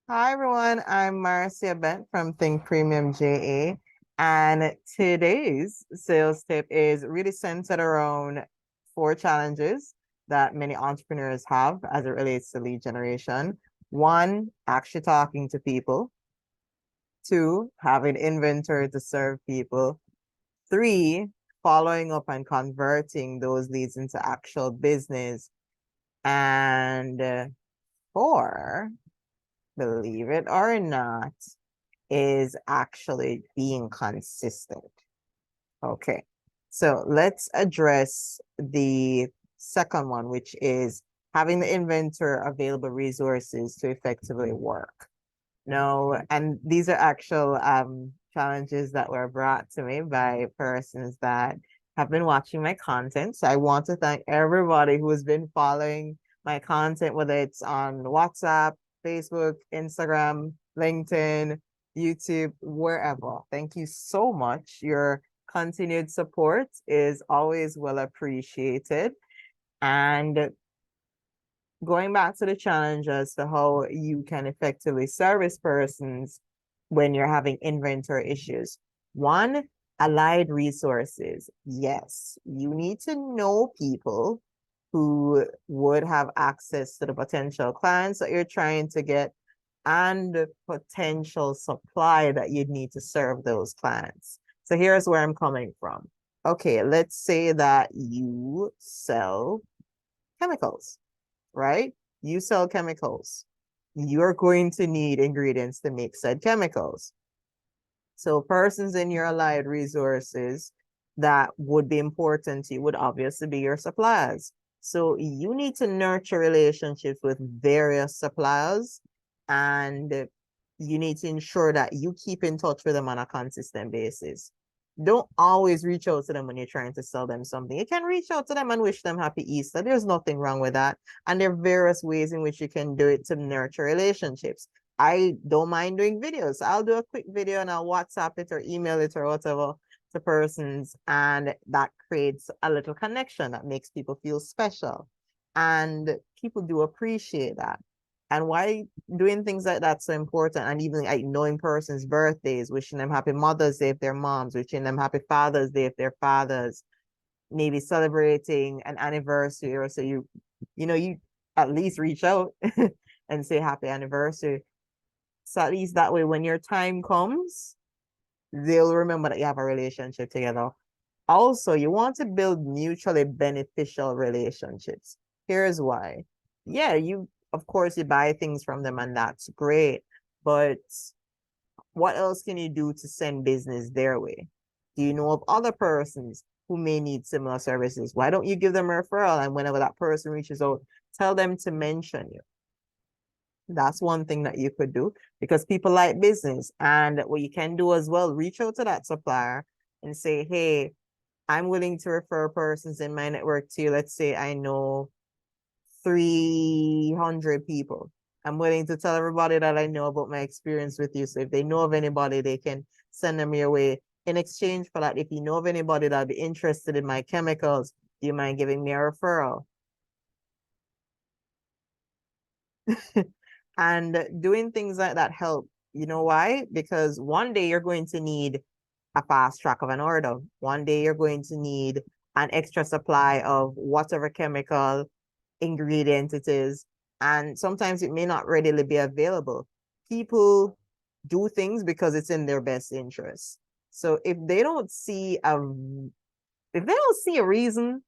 Hi everyone, I'm Marcia Bent from Think Premium JA, and today's sales tip is really centered around four challenges that many entrepreneurs have as it relates to lead generation. One, actually talking to people. Two, having inventory to serve people. Three, following up and converting those leads into actual business. And four, believe it or not, is actually being consistent. Okay. So let's address the second one, which is having the inventor available resources to effectively work. No, and these are actual challenges that were brought to me by persons that have been watching my content. So I want to thank everybody who has been following my content, whether it's on WhatsApp, Facebook, Instagram, LinkedIn, YouTube, wherever. Thank you so much. Your continued support is always well appreciated. And going back to the challenge as to how you can effectively service persons when you're having inventory issues. One, allied resources. Yes, you need to know people who would have access to the potential clients that you're trying to get and the potential supply that you'd need to serve those clients. So here's where I'm coming from. Okay, let's say that you sell chemicals, right? You sell chemicals. You're going to need ingredients to make said chemicals. So persons in your allied resources that would be important to you would obviously be your suppliers. So you need to nurture relationships with various suppliers, and you need to ensure that you keep in touch with them on a consistent basis. Don't always reach out to them when you're trying to sell them something. You can reach out to them and wish them happy Easter. There's nothing wrong with that. And there are various ways in which you can do it to nurture relationships. I don't mind doing videos. I'll do a quick video and I'll WhatsApp it or email it or whatever to persons, and that creates a little connection that makes people feel special. And people do appreciate that. And why doing things like that so important, and even like knowing persons' birthdays, wishing them happy Mother's Day if they're moms, wishing them happy Father's Day if they're fathers, maybe celebrating an anniversary, or so you at least reach out and say happy anniversary. So at least that way, when your time comes, they'll remember that you have a relationship together. Also, you want to build mutually beneficial relationships. Here's why. Yeah, of course, you buy things from them, and that's great. But what else can you do to send business their way? Do you know of other persons who may need similar services? Why don't you give them a referral? And whenever that person reaches out, tell them to mention you. That's one thing that you could do, because people like business. And what you can do as well, reach out to that supplier and say, hey, I'm willing to refer persons in my network to you. Let's say I know 300 people. I'm willing to tell everybody that I know about my experience with you. So if they know of anybody, they can send them your way. In exchange for that, if you know of anybody that'd be interested in my chemicals, do you mind giving me a referral? And doing things like that help. You know why? Because one day you're going to need a fast track of an order. One day you're going to need an extra supply of whatever chemical ingredient it is. And sometimes it may not readily be available. People do things because it's in their best interest. So if they don't see a reason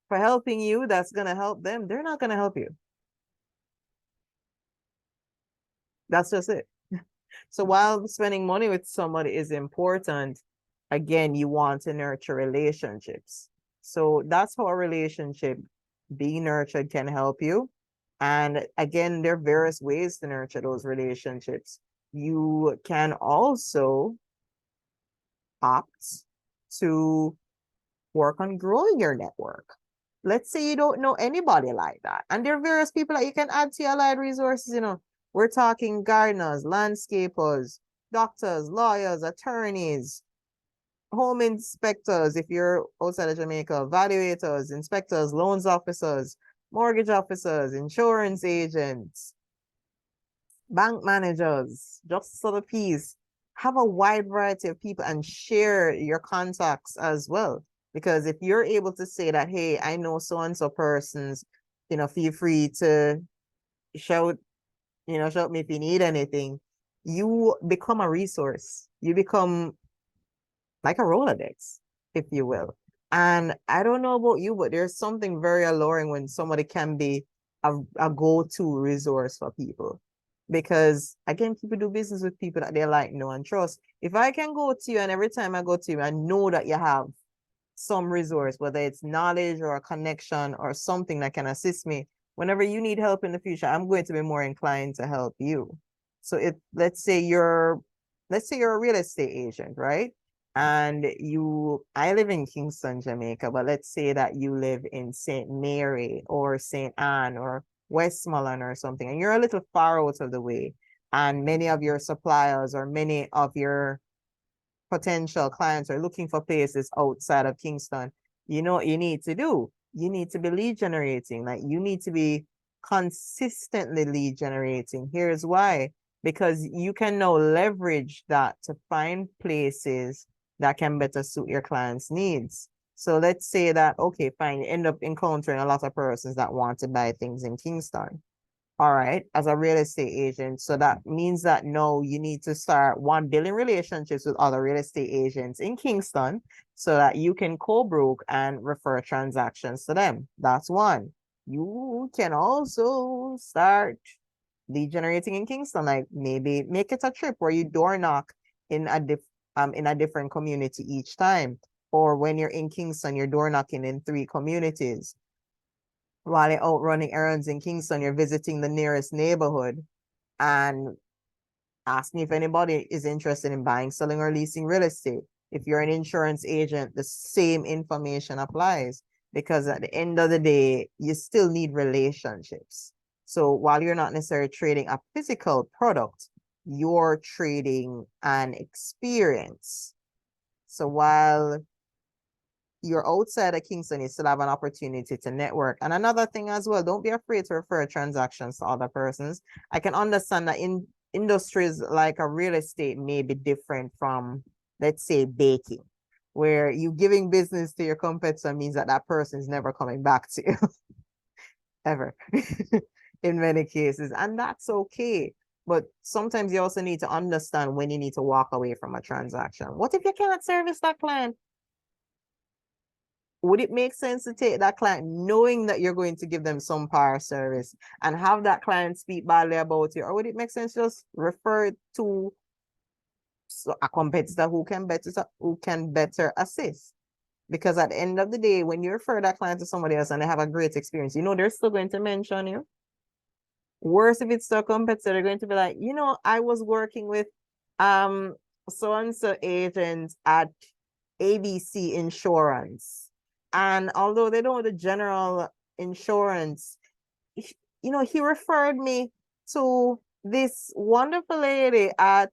for helping you that's gonna help them, they're not gonna help you. That's just it. So while spending money with somebody is important, again, you want to nurture relationships. So that's how a relationship being nurtured can help you. And again, there are various ways to nurture those relationships. You can also opt to work on growing your network. Let's say you don't know anybody like that. And there are various people that you can add to your allied resources. We're talking gardeners, landscapers, doctors, lawyers, attorneys, home inspectors, if you're outside of Jamaica, valuators, inspectors, loans officers, mortgage officers, insurance agents, bank managers, just sort of piece. Have a wide variety of people and share your contacts as well. Because if you're able to say that, hey, I know so and so persons, feel free to shout, shout me if you need anything. You become a resource. You become like a Rolodex, if you will. And I don't know about you, but there's something very alluring when somebody can be a go-to resource for people. Because again, people do business with people that they like, know, and trust. If I can go to you and every time I go to you, I know that you have some resource, whether it's knowledge or a connection or something that can assist me. Whenever you need help in the future, I'm going to be more inclined to help you. So if let's say you're a real estate agent, right? And I live in Kingston, Jamaica, but let's say that you live in St. Mary or St. Anne or Westmoreland or something, and you're a little far out of the way. And many of your suppliers or many of your potential clients are looking for places outside of Kingston, you know what you need to do? You need to be lead generating. Like you need to be consistently lead generating. Here's why. Because you can now leverage that to find places that can better suit your client's needs. So let's say that, okay, fine, you end up encountering a lot of persons that want to buy things in Kingston. All right, as a real estate agent. So that means that no, you need to start building relationships with other real estate agents in Kingston so that you can co-broke and refer transactions to them. That's one. You can also start lead generating in Kingston, like maybe make it a trip where you door knock in a different community each time. Or when you're in Kingston, you're door knocking in 3 communities while you're out running errands in Kingston, you're visiting the nearest neighborhood and asking if anybody is interested in buying, selling, or leasing real estate. If you're an insurance agent, the same information applies because at the end of the day, you still need relationships. So while you're not necessarily trading a physical product, you're trading an experience. So while you're outside of Kingston, you still have an opportunity to network. And another thing as well, don't be afraid to refer transactions to other persons. I can understand that in industries like a real estate may be different from, let's say, baking, where you giving business to your competitor means that that person is never coming back to you ever in many cases. And that's okay. But sometimes you also need to understand when you need to walk away from a transaction. What if you cannot service that client? Would it make sense to take that client knowing that you're going to give them some power service and have that client speak badly about you? Or would it make sense to just refer it to a competitor who can better assist? Because at the end of the day, when you refer that client to somebody else and they have a great experience, they're still going to mention you. Worse if it's to a competitor, they're going to be like, I was working with um so and so agent at ABC Insurance. And although they don't know the general insurance, he referred me to this wonderful lady at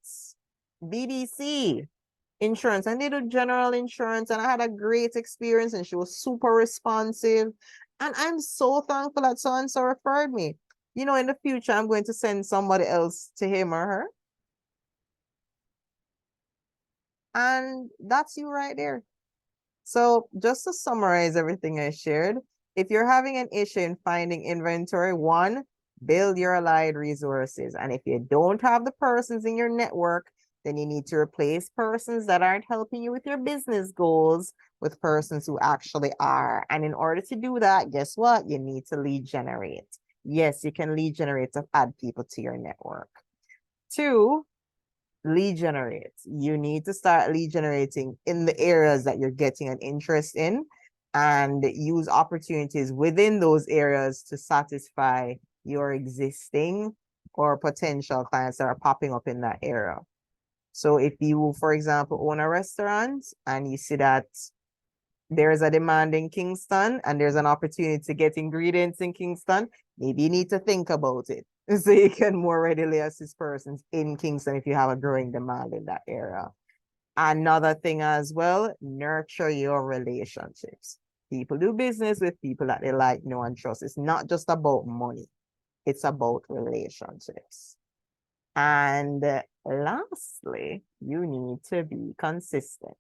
BBC Insurance, and they do general insurance, and I had a great experience, and she was super responsive. And I'm so thankful that so and so referred me. In the future, I'm going to send somebody else to him or her. And that's you right there. So just to summarize everything I shared, if you're having an issue in finding inventory, one, build your allied resources. And if you don't have the persons in your network, then you need to replace persons that aren't helping you with your business goals with persons who actually are. And in order to do that, guess what? You need to lead generate. Yes, you can lead generate to add people to your network. Two, lead generate. You need to start lead generating in the areas that you're getting an interest in and use opportunities within those areas to satisfy your existing or potential clients that are popping up in that area. So if you, for example, own a restaurant and you see that there's a demand in Kingston and there's an opportunity to get ingredients in Kingston, maybe you need to think about it so you can more readily assist persons in Kingston if you have a growing demand in that area. Another thing as well, nurture your relationships. People do business with people that they like, know, and trust. It's not just about money. It's about relationships. And lastly, you need to be consistent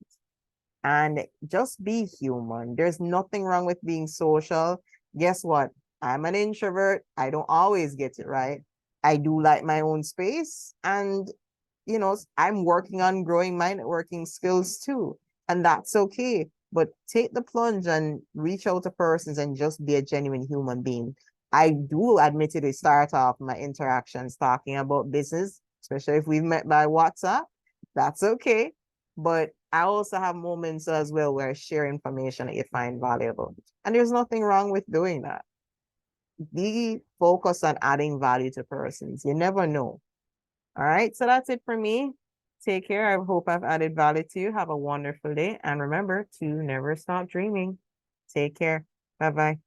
and just be human. There's nothing wrong with being social. Guess what? I'm an introvert. I don't always get it right. I do like my own space. And, I'm working on growing my networking skills too. And that's okay. But take the plunge and reach out to persons and just be a genuine human being. I do admittedly start off my interactions talking about business, especially if we've met by WhatsApp. That's okay. But I also have moments as well where I share information that you find valuable. And there's nothing wrong with doing that. Be focused on adding value to persons. You never know. All right. So that's it for me. Take care. I hope I've added value to you. Have a wonderful day. And remember to never stop dreaming. Take care. Bye bye.